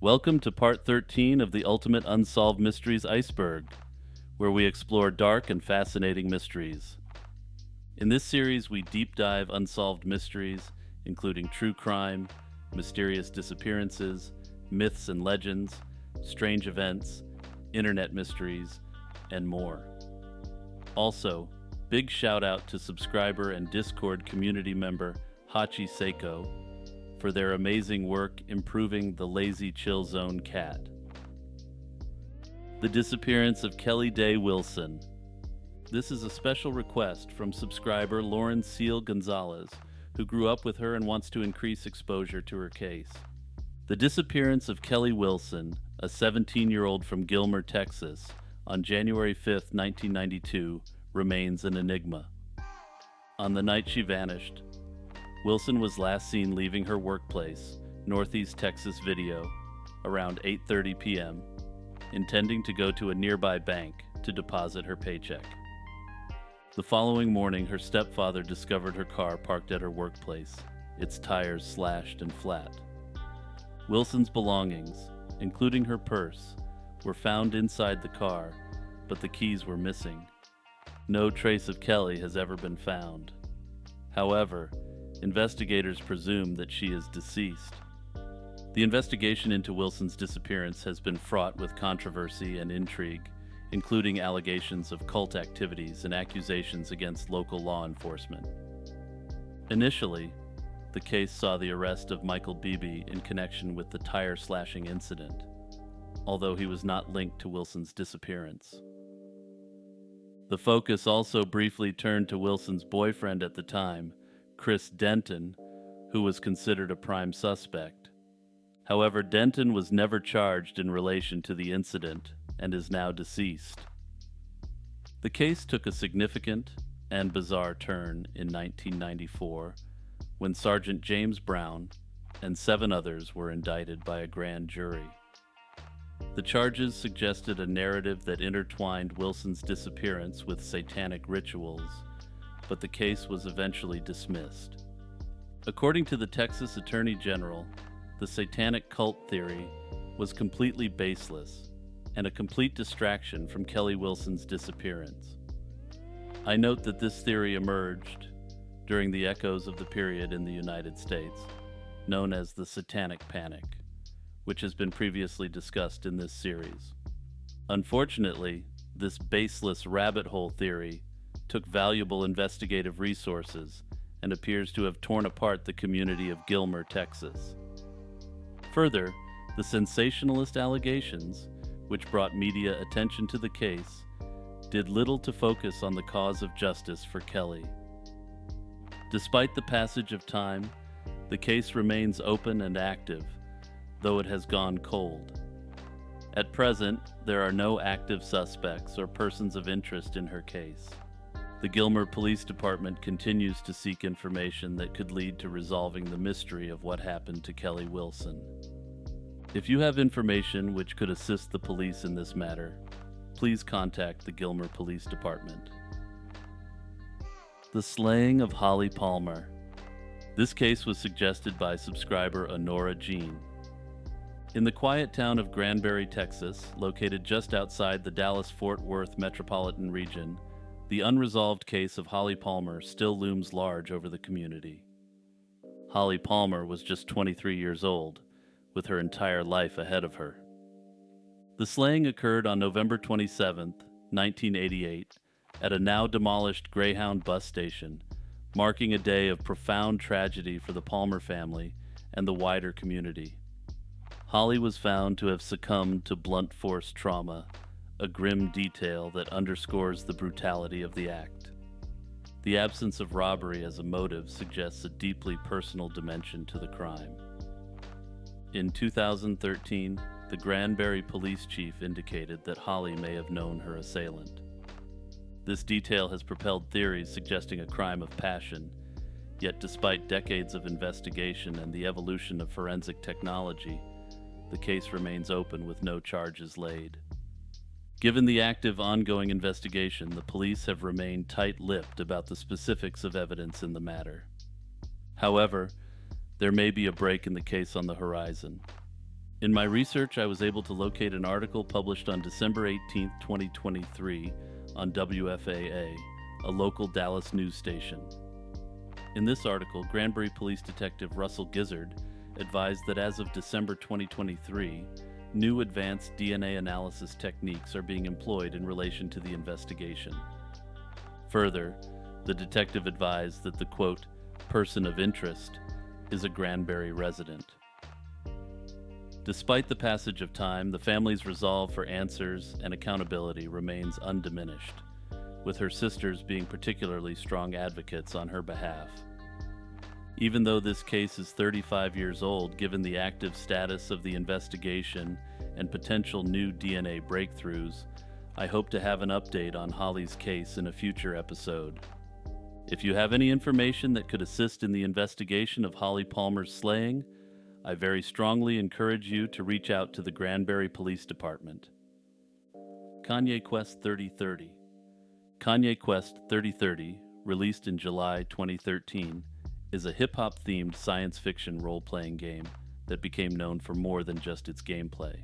Welcome to part 13 of the Ultimate Unsolved Mysteries Iceberg, where we explore dark and fascinating mysteries. In this series, we deep dive unsolved mysteries, including true crime, mysterious disappearances, myths and legends, strange events, internet mysteries, and more. Also, big shout out to subscriber and Discord community member Hachi Seiko for their amazing work improving the Lazy Chill Zone cat. The disappearance of Kelly Day Wilson. This is a special request from subscriber Lauren Seal Gonzalez, who grew up with her and wants to increase exposure to her case. The disappearance of Kelly Wilson, a 17-year-old from Gilmer, Texas, on January 5, 1992, remains an enigma. On the night she vanished, Wilson was last seen leaving her workplace, Northeast Texas Video, around 8:30 p.m., intending to go to a nearby bank to deposit her paycheck. The following morning, her stepfather discovered her car parked at her workplace, its tires slashed and flat. Wilson's belongings, including her purse, were found inside the car, but the keys were missing. No trace of Kelly has ever been found. However, investigators presume that she is deceased. The investigation into Wilson's disappearance has been fraught with controversy and intrigue, including allegations of cult activities and accusations against local law enforcement. Initially, the case saw the arrest of Michael Beebe in connection with the tire slashing incident, although he was not linked to Wilson's disappearance. The focus also briefly turned to Wilson's boyfriend at the time, Chris Denton, who was considered a prime suspect. However, Denton was never charged in relation to the incident and is now deceased. The case took a significant and bizarre turn in 1994 when Sergeant James Brown and 7 others were indicted by a grand jury. The charges suggested a narrative that intertwined Wilson's disappearance with satanic rituals, but the case was eventually dismissed. According to the Texas Attorney General, the satanic cult theory was completely baseless and a complete distraction from Kelly Wilson's disappearance. I note that this theory emerged during the echoes of the period in the United States, known as the Satanic Panic, which has been previously discussed in this series. Unfortunately, this baseless rabbit hole theory took valuable investigative resources and appears to have torn apart the community of Gilmer, Texas. Further, the sensationalist allegations, which brought media attention to the case, did little to focus on the cause of justice for Kelly. Despite the passage of time, the case remains open and active, though it has gone cold. At present, there are no active suspects or persons of interest in her case. The Gilmer Police Department continues to seek information that could lead to resolving the mystery of what happened to Kelly Wilson. If you have information which could assist the police in this matter, please contact the Gilmer Police Department. The slaying of Holly Palmer. This case was suggested by subscriber Honora Jean. In the quiet town of Granbury, Texas, located just outside the Dallas-Fort Worth metropolitan region, the unresolved case of Holly Palmer still looms large over the community. Holly Palmer was just 23 years old, with her entire life ahead of her. The slaying occurred on November 27, 1988, at a now demolished Greyhound bus station, marking a day of profound tragedy for the Palmer family and the wider community. Holly was found to have succumbed to blunt force trauma, a grim detail that underscores the brutality of the act. The absence of robbery as a motive suggests a deeply personal dimension to the crime. In 2013, the Granbury police chief indicated that Holly may have known her assailant. This detail has propelled theories suggesting a crime of passion, yet despite decades of investigation and the evolution of forensic technology, the case remains open with no charges laid. Given the active ongoing investigation, the police have remained tight-lipped about the specifics of evidence in the matter. However, there may be a break in the case on the horizon. In my research, I was able to locate an article published on December 18, 2023, on WFAA, a local Dallas news station. In this article, Granbury Police Detective Russell Gizzard advised that as of December 2023, new advanced DNA analysis techniques are being employed in relation to the investigation. Further, the detective advised that the, quote, person of interest is a Granbury resident. Despite the passage of time, the family's resolve for answers and accountability remains undiminished, with her sisters being particularly strong advocates on her behalf. Even though this case is 35 years old, given the active status of the investigation and potential new DNA breakthroughs, I hope to have an update on Holly's case in a future episode. If you have any information that could assist in the investigation of Holly Palmer's slaying, I very strongly encourage you to reach out to the Granbury Police Department. Kanye Quest 3030. Kanye Quest 3030, released in July 2013, is a hip-hop themed science fiction role-playing game that became known for more than just its gameplay.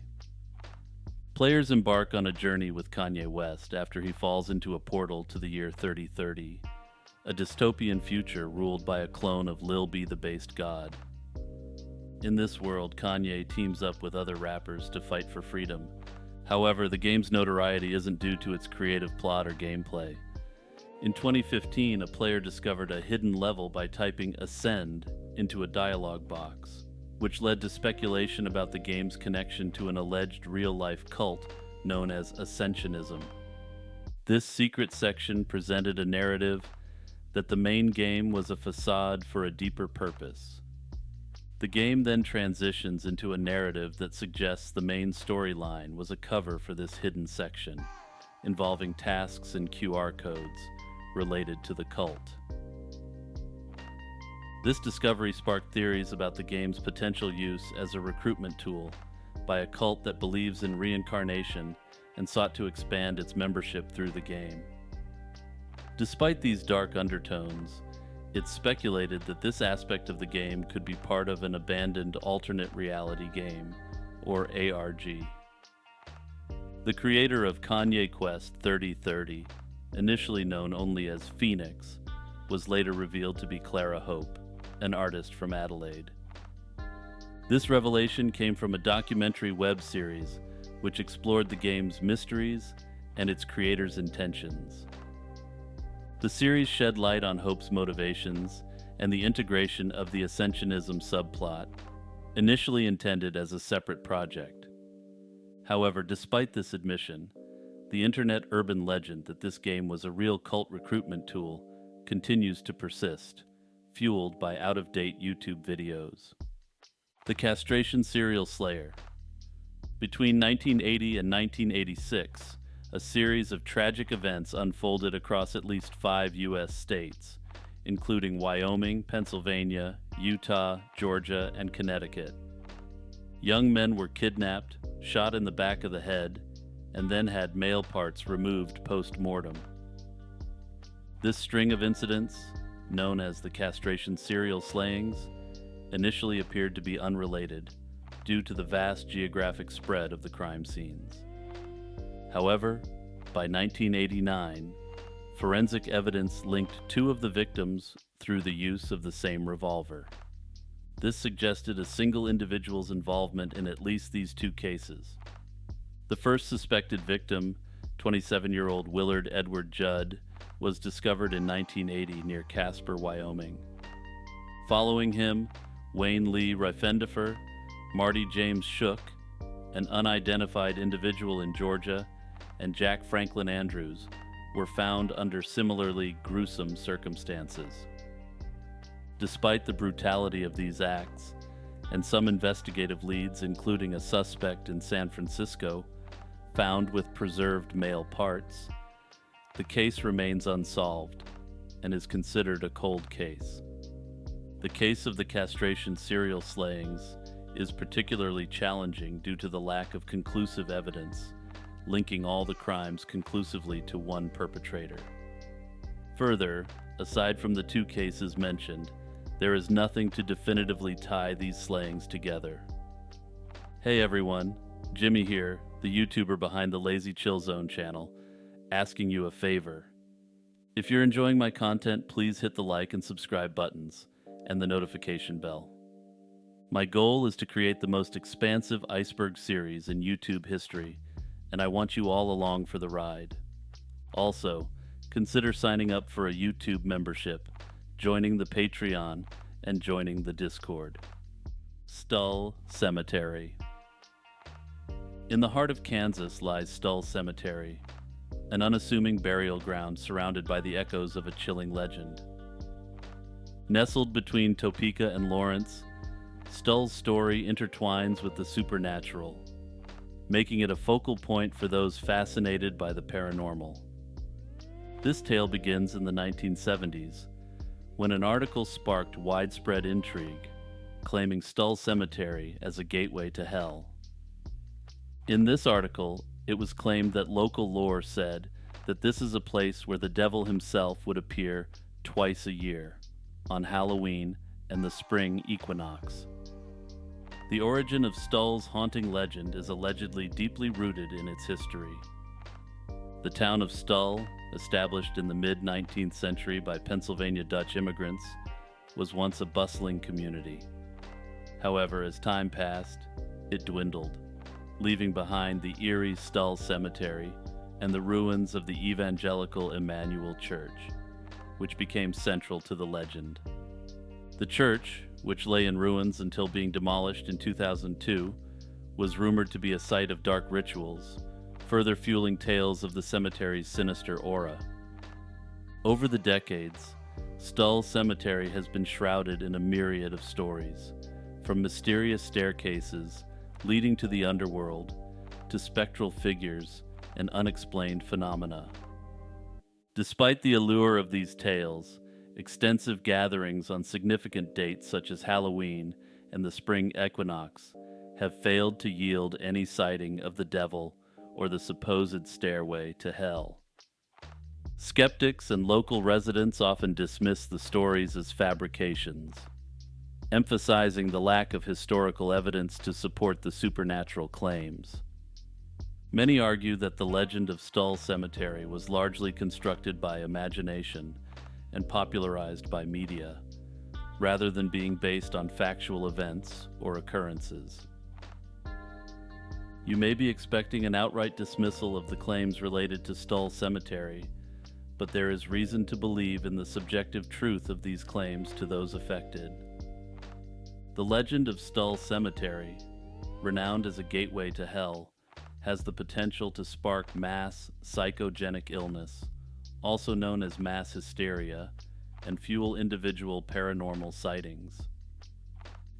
Players embark on a journey with Kanye West after he falls into a portal to the year 3030, a dystopian future ruled by a clone of Lil B the based god. In this world, Kanye teams up with other rappers to fight for freedom. However, the game's notoriety isn't due to its creative plot or gameplay. In 2015, a player discovered a hidden level by typing "Ascend" into a dialog box, which led to speculation about the game's connection to an alleged real-life cult known as Ascensionism. This secret section presented a narrative that the main game was a facade for a deeper purpose. The game then transitions into a narrative that suggests the main storyline was a cover for this hidden section, involving tasks and QR codes related to the cult. This discovery sparked theories about the game's potential use as a recruitment tool by a cult that believes in reincarnation and sought to expand its membership through the game. Despite these dark undertones, it's speculated that this aspect of the game could be part of an abandoned alternate reality game, or ARG. The creator of Kanye Quest 3030, initially known only as Phoenix, was later revealed to be Clara Hope, an artist from Adelaide. This revelation came from a documentary web series which explored the game's mysteries and its creator's intentions. The series shed light on Hope's motivations and the integration of the Ascensionism subplot, initially intended as a separate project. However, despite this admission, the internet urban legend that this game was a real cult recruitment tool continues to persist, fueled by out-of-date YouTube videos. The Castration Serial Slayer. Between 1980 and 1986, a series of tragic events unfolded across at least 5 U.S. states, including Wyoming, Pennsylvania, Utah, Georgia, and Connecticut. Young men were kidnapped, shot in the back of the head, and then had male parts removed post-mortem. This string of incidents, known as the Castration Serial Slayings, initially appeared to be unrelated due to the vast geographic spread of the crime scenes. However, by 1989, forensic evidence linked 2 of the victims through the use of the same revolver. This suggested a single individual's involvement in at least these 2 cases. The first suspected victim, 27-year-old Willard Edward Judd, was discovered in 1980 near Casper, Wyoming. Following him, Wayne Lee Reifendifer, Marty James Shook, an unidentified individual in Georgia, and Jack Franklin Andrews were found under similarly gruesome circumstances. Despite the brutality of these acts, and some investigative leads, including a suspect in San Francisco, found with preserved male parts, the case remains unsolved and is considered a cold case. The case of the castration serial slayings is particularly challenging due to the lack of conclusive evidence linking all the crimes conclusively to one perpetrator. Further, aside from the 2 cases mentioned, there is nothing to definitively tie these slayings together. Hey everyone, Jimmy here, the YouTuber behind the Lazy Chill Zone channel, asking you a favor. If you're enjoying my content, please hit the like and subscribe buttons and the notification bell. My goal is to create the most expansive iceberg series in YouTube history, and I want you all along for the ride. Also, consider signing up for a YouTube membership, joining the Patreon, and joining the Discord. Stull Cemetery. In the heart of Kansas lies Stull Cemetery, an unassuming burial ground surrounded by the echoes of a chilling legend. Nestled between Topeka and Lawrence, Stull's story intertwines with the supernatural, making it a focal point for those fascinated by the paranormal. This tale begins in the 1970s, when an article sparked widespread intrigue, claiming Stull Cemetery as a gateway to hell. In this article, it was claimed that local lore said that this is a place where the devil himself would appear twice a year, on Halloween and the spring equinox. The origin of Stull's haunting legend is allegedly deeply rooted in its history. The town of Stull, established in the mid-19th century by Pennsylvania Dutch immigrants, was once a bustling community. However, as time passed, it dwindled, leaving behind the eerie Stull Cemetery and the ruins of the evangelical Emmanuel Church, which became central to the legend. The church, which lay in ruins until being demolished in 2002, was rumored to be a site of dark rituals, further fueling tales of the cemetery's sinister aura. Over the decades, Stull Cemetery has been shrouded in a myriad of stories, from mysterious staircases leading to the underworld, to spectral figures and unexplained phenomena. Despite the allure of these tales, extensive gatherings on significant dates such as Halloween and the spring equinox have failed to yield any sighting of the devil or the supposed stairway to hell. Skeptics and local residents often dismiss the stories as fabrications, emphasizing the lack of historical evidence to support the supernatural claims. Many argue that the legend of Stull Cemetery was largely constructed by imagination and popularized by media, rather than being based on factual events or occurrences. You may be expecting an outright dismissal of the claims related to Stull Cemetery, but there is reason to believe in the subjective truth of these claims to those affected. The legend of Stull Cemetery, renowned as a gateway to hell, has the potential to spark mass psychogenic illness, also known as mass hysteria, and fuel individual paranormal sightings.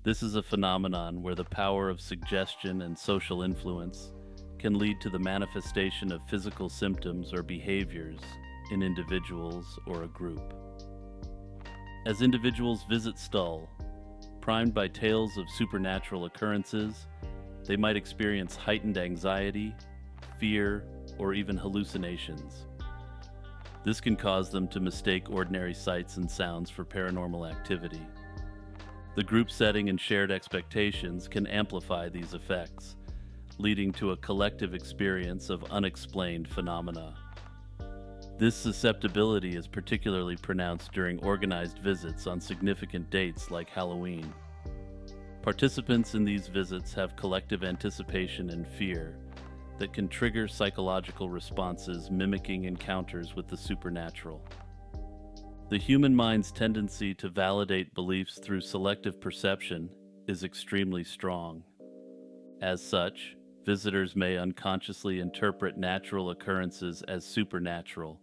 This is a phenomenon where the power of suggestion and social influence can lead to the manifestation of physical symptoms or behaviors in individuals or a group. As individuals visit Stull, primed by tales of supernatural occurrences, they might experience heightened anxiety, fear, or even hallucinations. This can cause them to mistake ordinary sights and sounds for paranormal activity. The group setting and shared expectations can amplify these effects, leading to a collective experience of unexplained phenomena. This susceptibility is particularly pronounced during organized visits on significant dates like Halloween. Participants in these visits have collective anticipation and fear that can trigger psychological responses mimicking encounters with the supernatural. The human mind's tendency to validate beliefs through selective perception is extremely strong. As such, visitors may unconsciously interpret natural occurrences as supernatural,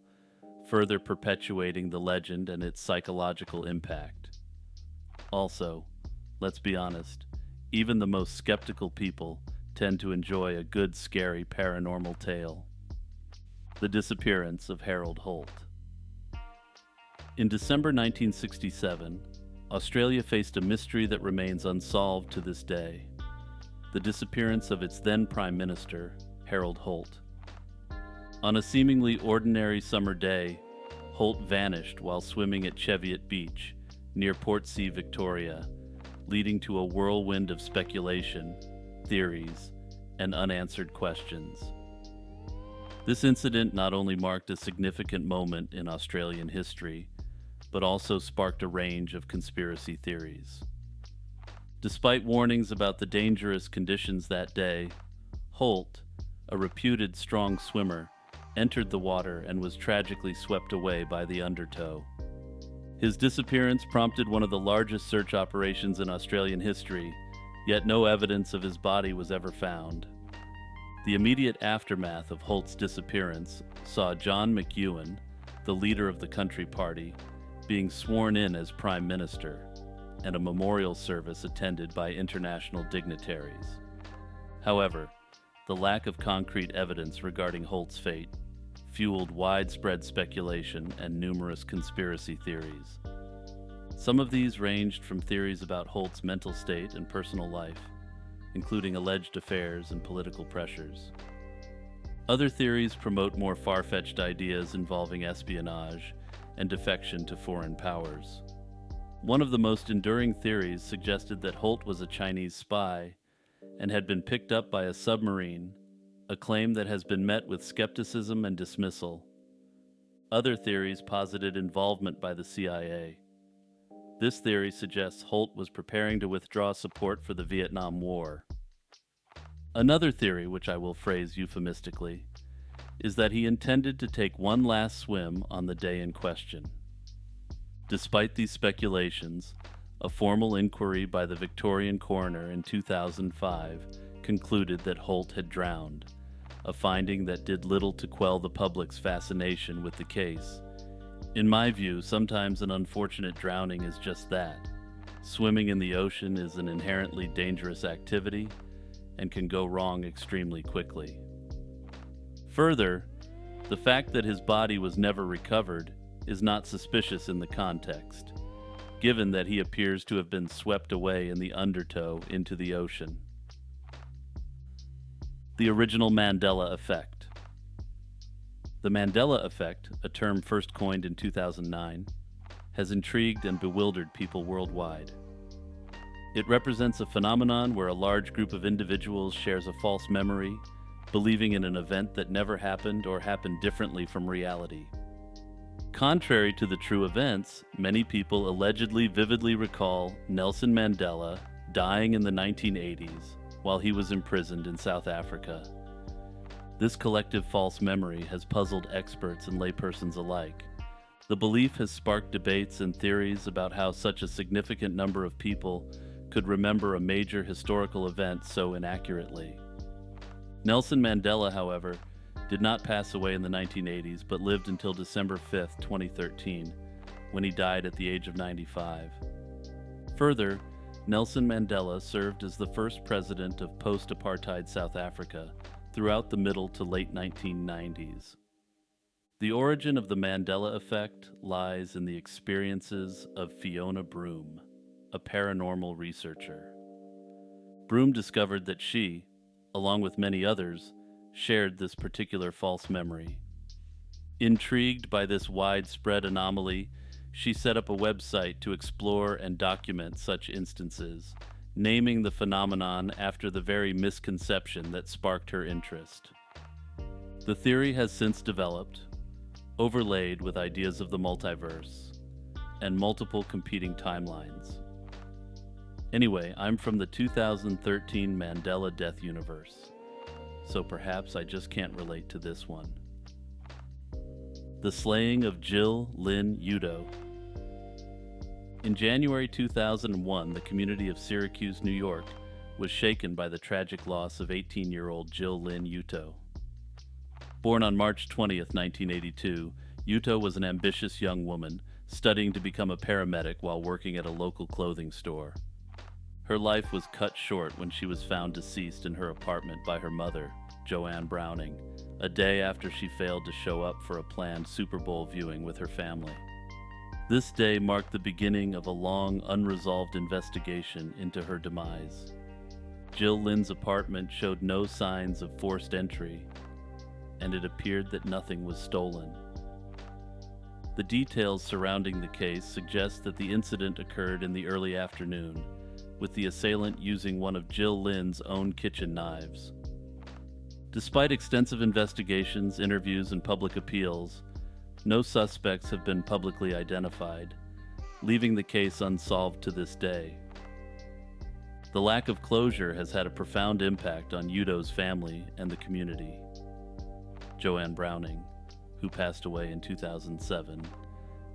further perpetuating the legend and its psychological impact. Also, let's be honest, even the most skeptical people tend to enjoy a good scary paranormal tale. The disappearance of Harold Holt. In December 1967, Australia faced a mystery that remains unsolved to this day: the disappearance of its then Prime Minister, Harold Holt. On a seemingly ordinary summer day, Holt vanished while swimming at Cheviot Beach, near Portsea, Victoria, leading to a whirlwind of speculation theories, and unanswered questions. This incident not only marked a significant moment in Australian history, but also sparked a range of conspiracy theories. Despite warnings about the dangerous conditions that day, Holt, a reputed strong swimmer, entered the water and was tragically swept away by the undertow. His disappearance prompted one of the largest search operations in Australian history, yet no evidence of his body was ever found. The immediate aftermath of Holt's disappearance saw John McEwen, the leader of the Country Party, being sworn in as Prime Minister, and a memorial service attended by international dignitaries. However, the lack of concrete evidence regarding Holt's fate fueled widespread speculation and numerous conspiracy theories. Some of these ranged from theories about Holt's mental state and personal life, including alleged affairs and political pressures. Other theories promote more far-fetched ideas involving espionage and defection to foreign powers. One of the most enduring theories suggested that Holt was a Chinese spy and had been picked up by a submarine, a claim that has been met with skepticism and dismissal. Other theories posited involvement by the CIA. This theory suggests Holt was preparing to withdraw support for the Vietnam War. Another theory, which I will phrase euphemistically, is that he intended to take one last swim on the day in question. Despite these speculations, a formal inquiry by the Victorian coroner in 2005 concluded that Holt had drowned, a finding that did little to quell the public's fascination with the case. In my view, sometimes an unfortunate drowning is just that. Swimming in the ocean is an inherently dangerous activity and can go wrong extremely quickly. Further, the fact that his body was never recovered is not suspicious in the context, given that he appears to have been swept away in the undertow into the ocean. The original Mandela Effect. The Mandela Effect, a term first coined in 2009, has intrigued and bewildered people worldwide. It represents a phenomenon where a large group of individuals shares a false memory, believing in an event that never happened or happened differently from reality. Contrary to the true events, many people allegedly vividly recall Nelson Mandela dying in the 1980s while he was imprisoned in South Africa. This collective false memory has puzzled experts and laypersons alike. The belief has sparked debates and theories about how such a significant number of people could remember a major historical event so inaccurately. Nelson Mandela, however, did not pass away in the 1980s, but lived until December 5, 2013, when he died at the age of 95. Further, Nelson Mandela served as the first president of post-apartheid South Africa throughout the middle to late 1990s. The origin of the Mandela Effect lies in the experiences of Fiona Broome, a paranormal researcher. Broome discovered that she, along with many others, shared this particular false memory. Intrigued by this widespread anomaly, she set up a website to explore and document such instances, naming the phenomenon after the very misconception that sparked her interest. The theory has since developed, overlaid with ideas of the multiverse, and multiple competing timelines. Anyway, I'm from the 2013 Mandela Death Universe, so perhaps I just can't relate to this one. The slaying of Jill Lynn Udo. In January 2001, the community of Syracuse, New York, was shaken by the tragic loss of 18-year-old Jill Lynn Udo. Born on March 20th, 1982, Udo was an ambitious young woman studying to become a paramedic while working at a local clothing store. Her life was cut short when she was found deceased in her apartment by her mother, Joanne Browning, a day after she failed to show up for a planned Super Bowl viewing with her family. This day marked the beginning of a long, unresolved investigation into her demise. Jill Lynn's apartment showed no signs of forced entry, and it appeared that nothing was stolen. The details surrounding the case suggest that the incident occurred in the early afternoon, with the assailant using one of Jill Lynn's own kitchen knives. Despite extensive investigations, interviews, and public appeals, no suspects have been publicly identified, leaving the case unsolved to this day. The lack of closure has had a profound impact on Udo's family and the community. Joanne Browning, who passed away in 2007,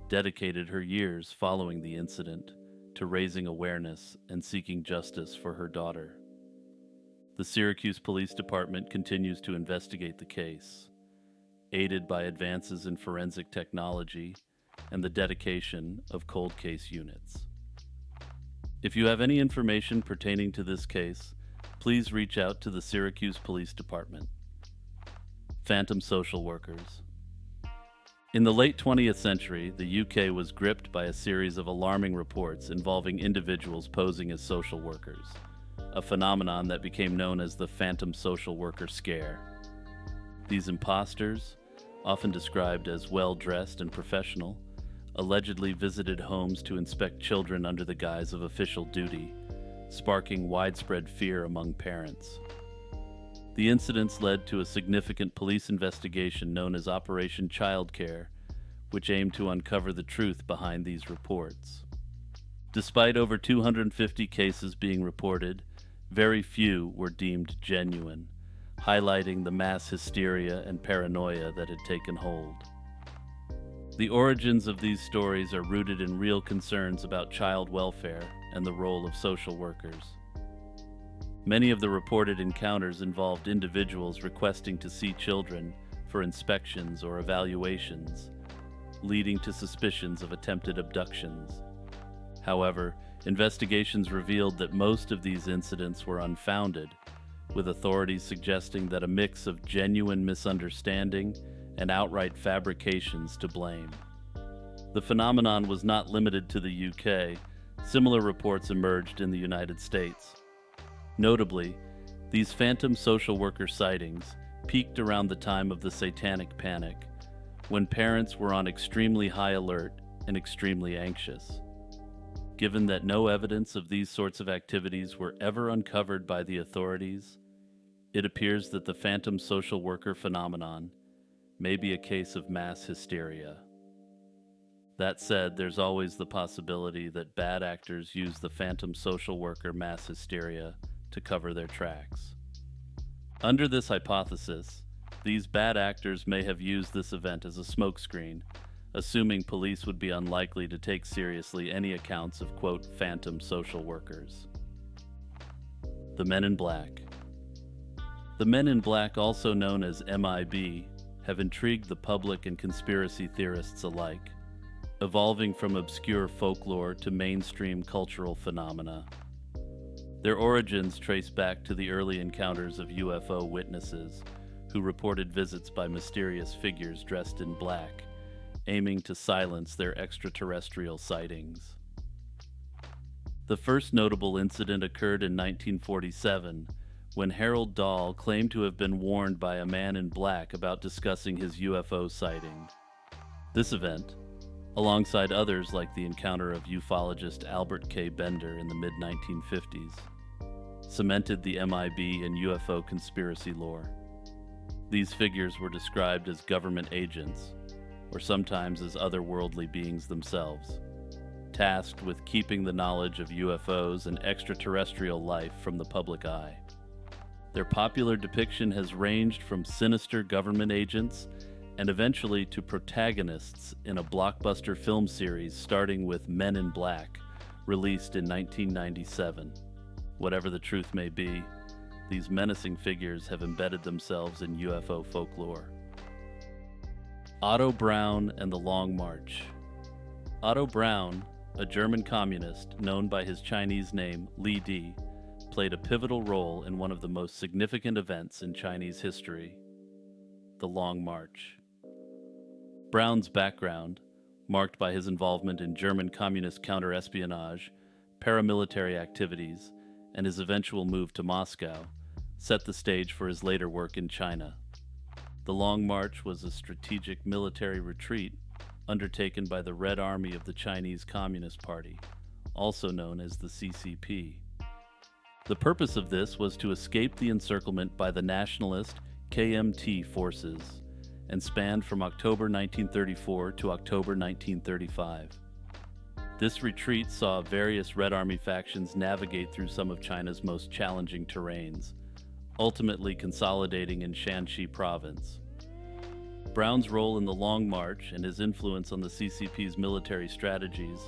dedicated her years following the incident to raising awareness and seeking justice for her daughter. The Syracuse Police Department continues to investigate the case, aided by advances in forensic technology and the dedication of cold case units. If you have any information pertaining to this case, please reach out to the Syracuse Police Department. Phantom social workers. In the late 20th century, the UK was gripped by a series of alarming reports involving individuals posing as social workers, a phenomenon that became known as the phantom social worker scare. These imposters, often described as well-dressed and professional, allegedly visited homes to inspect children under the guise of official duty, sparking widespread fear among parents. The incidents led to a significant police investigation known as Operation Childcare, which aimed to uncover the truth behind these reports. Despite over 250 cases being reported, very few were deemed genuine, highlighting the mass hysteria and paranoia that had taken hold. The origins of these stories are rooted in real concerns about child welfare and the role of social workers. Many of the reported encounters involved individuals requesting to see children for inspections or evaluations, leading to suspicions of attempted abductions. However, investigations revealed that most of these incidents were unfounded, with authorities suggesting that a mix of genuine misunderstanding and outright fabrications to blame. The phenomenon was not limited to the UK. Similar reports emerged in the United States. Notably, these phantom social worker sightings peaked around the time of the Satanic Panic, when parents were on extremely high alert and extremely anxious. Given that no evidence of these sorts of activities were ever uncovered by the authorities, it appears that the phantom social worker phenomenon may be a case of mass hysteria. That said, there's always the possibility that bad actors use the phantom social worker mass hysteria to cover their tracks. Under this hypothesis, these bad actors may have used this event as a smokescreen, assuming police would be unlikely to take seriously any accounts of, quote, phantom social workers. The Men in Black. The Men in Black, also known as MIB, have intrigued the public and conspiracy theorists alike, evolving from obscure folklore to mainstream cultural phenomena. Their origins trace back to the early encounters of UFO witnesses who reported visits by mysterious figures dressed in black, aiming to silence their extraterrestrial sightings. The first notable incident occurred in 1947, when Harold Dahl claimed to have been warned by a man in black about discussing his UFO sighting. This event, alongside others like the encounter of ufologist Albert K. Bender in the mid-1950s, cemented the MIB in UFO conspiracy lore. These figures were described as government agents, or sometimes as otherworldly beings themselves, tasked with keeping the knowledge of UFOs and extraterrestrial life from the public eye. Their popular depiction has ranged from sinister government agents and eventually to protagonists in a blockbuster film series starting with Men in Black, released in 1997. Whatever the truth may be, these menacing figures have embedded themselves in UFO folklore. Otto Braun and the Long March. Otto Braun, a German communist known by his Chinese name Li Di, played a pivotal role in one of the most significant events in Chinese history, the Long March. Braun's background, marked by his involvement in German communist counterespionage, paramilitary activities, and his eventual move to Moscow, set the stage for his later work in China. The Long March was a strategic military retreat undertaken by the Red Army of the Chinese Communist Party, also known as the CCP. The purpose of this was to escape the encirclement by the nationalist KMT forces and spanned from October 1934 to October 1935. This retreat saw various Red Army factions navigate through some of China's most challenging terrains, ultimately consolidating in Shanxi province. Brown's role in the Long March and his influence on the CCP's military strategies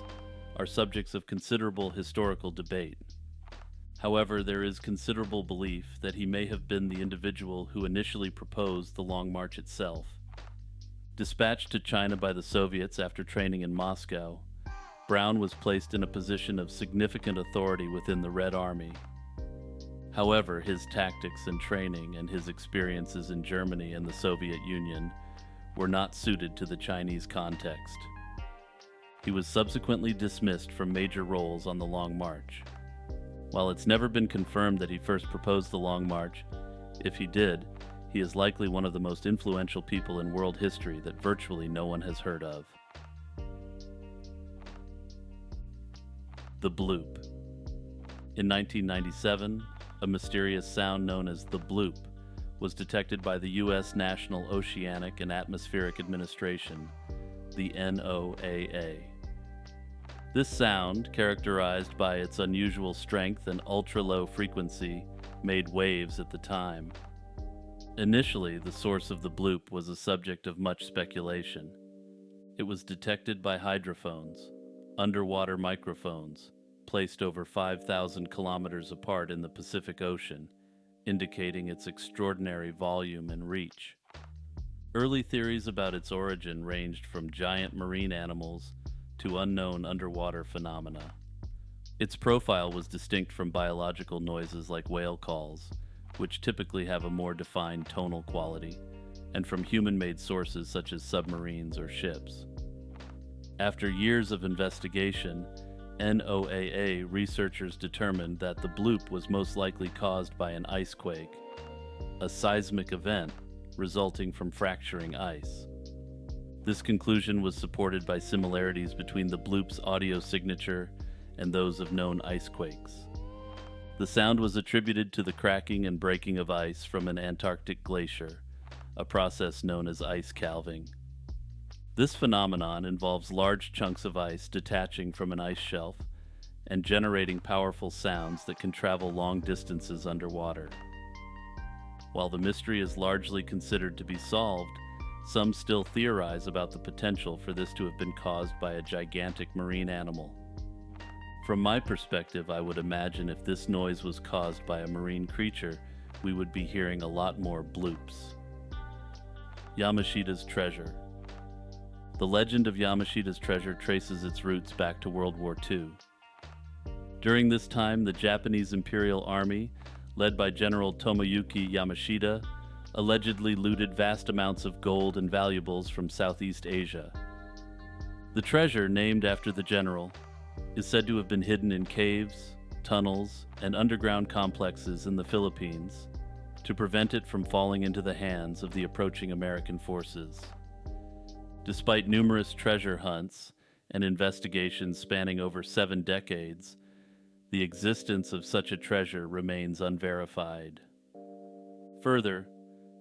are subjects of considerable historical debate. However, there is considerable belief that he may have been the individual who initially proposed the Long March itself. Dispatched to China by the Soviets after training in Moscow, Brown was placed in a position of significant authority within the Red Army. However, his tactics and training and his experiences in Germany and the Soviet Union were not suited to the Chinese context. He was subsequently dismissed from major roles on the Long March. While it's never been confirmed that he first proposed the Long March, if he did, he is likely one of the most influential people in world history that virtually no one has heard of. The Bloop. In 1997, a mysterious sound known as the Bloop was detected by the U.S. National Oceanic and Atmospheric Administration, the NOAA. This sound, characterized by its unusual strength and ultra-low frequency, made waves at the time. Initially, the source of the bloop was a subject of much speculation. It was detected by hydrophones, underwater microphones, placed over 5,000 kilometers apart in the Pacific Ocean, indicating its extraordinary volume and reach. Early theories about its origin ranged from giant marine animals to unknown underwater phenomena. Its profile was distinct from biological noises like whale calls, which typically have a more defined tonal quality, and from human-made sources such as submarines or ships. After years of investigation, NOAA researchers determined that the bloop was most likely caused by an ice quake, a seismic event resulting from fracturing ice. This conclusion was supported by similarities between the bloop's audio signature and those of known ice quakes. The sound was attributed to the cracking and breaking of ice from an Antarctic glacier, a process known as ice calving. This phenomenon involves large chunks of ice detaching from an ice shelf and generating powerful sounds that can travel long distances underwater. While the mystery is largely considered to be solved, some still theorize about the potential for this to have been caused by a gigantic marine animal. From my perspective, I would imagine if this noise was caused by a marine creature, we would be hearing a lot more bloops. Yamashita's treasure. The legend of Yamashita's treasure traces its roots back to World War II. During this time, the Japanese Imperial Army, led by General Tomoyuki Yamashita, allegedly looted vast amounts of gold and valuables from Southeast Asia. The treasure, named after the general, is said to have been hidden in caves, tunnels, and underground complexes in the Philippines to prevent it from falling into the hands of the approaching American forces. Despite numerous treasure hunts and investigations spanning over 7 decades, the existence of such a treasure remains unverified. Further,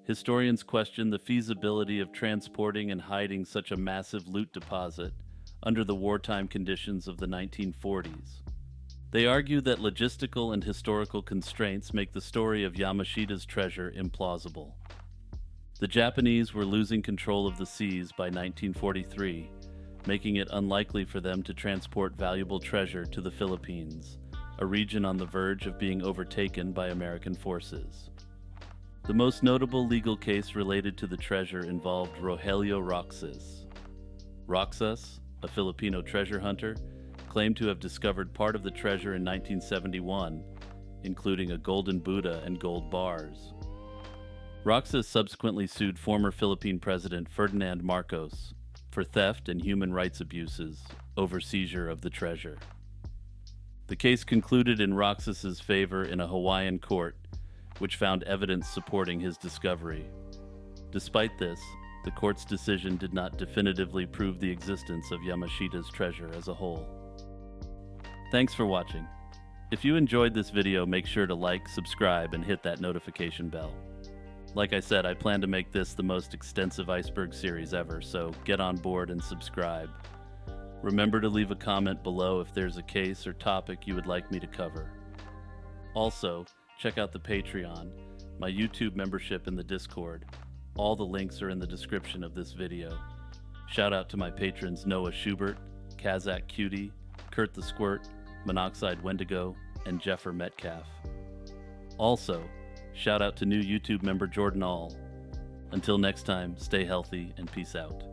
historians question the feasibility of transporting and hiding such a massive loot deposit under the wartime conditions of the 1940s. They argue that logistical and historical constraints make the story of Yamashita's treasure implausible. The Japanese were losing control of the seas by 1943, making it unlikely for them to transport valuable treasure to the Philippines, a region on the verge of being overtaken by American forces. The most notable legal case related to the treasure involved Rogelio Roxas. Roxas, a Filipino treasure hunter, claimed to have discovered part of the treasure in 1971, including a golden Buddha and gold bars. Roxas subsequently sued former Philippine President Ferdinand Marcos for theft and human rights abuses over seizure of the treasure. The case concluded in Roxas's favor in a Hawaiian court, which found evidence supporting his discovery. Despite this, the court's decision did not definitively prove the existence of Yamashita's treasure as a whole. Thanks for watching. If you enjoyed this video, make sure to like, subscribe, and hit that notification bell. Like I said, I plan to make this the most extensive iceberg series ever, so get on board and subscribe. Remember to leave a comment below if there's a case or topic you would like me to cover. Also, check out the Patreon, my YouTube membership, and the Discord. All the links are in the description of this video. Shout out to my patrons Noah Schubert, Kazakh Cutie, Kurt the Squirt, Monoxide Wendigo, and Jeffer Metcalf. Also, shout out to new YouTube member Jordan All. Until next time, stay healthy and peace out.